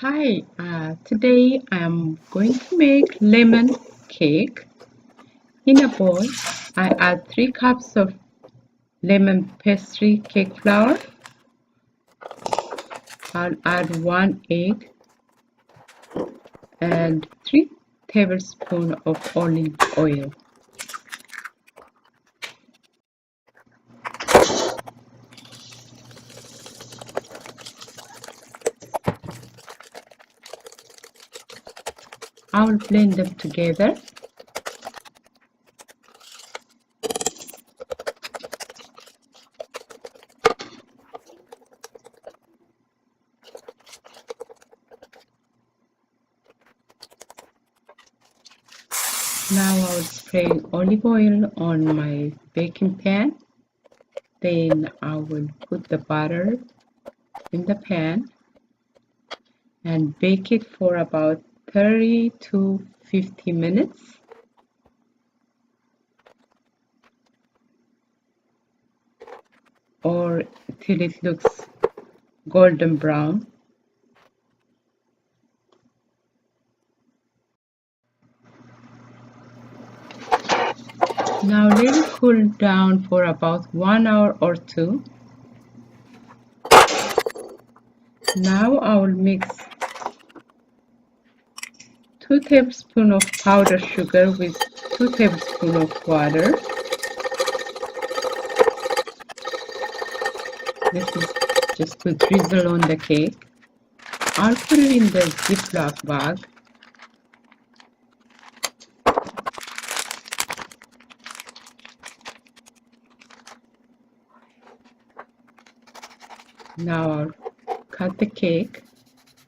Hi, today I'm going to make lemon cake. In a bowl, I add 3 cups of lemon pastry cake flour. I'll add 1 egg and 3 tablespoons of olive oil. I'll blend them together. Now I'll spray olive oil on my baking pan. Then I will put the butter in the pan and bake it for about 30 to 50 minutes. Or till it looks golden brown. Now let it cool down for about 1 hour or 2. Now I will mix 2 tablespoons of powdered sugar with 2 tablespoons of water. This is just to drizzle on the cake. I'll put it in the Ziploc bag. Now I'll cut the cake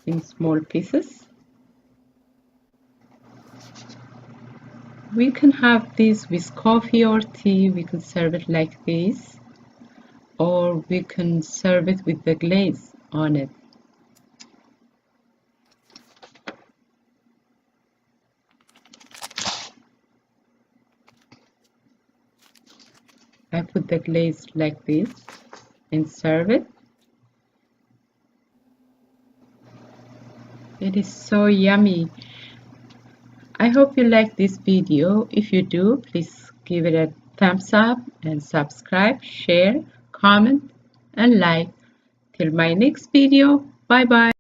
in small pieces. We can have this with coffee or tea. We can serve it like this, or we can serve it with the glaze on it. I put the glaze like this and serve it. It is so yummy. I hope you like this video. If you do, please give it a thumbs up and subscribe, share, comment, and like. Till my next video. Bye bye.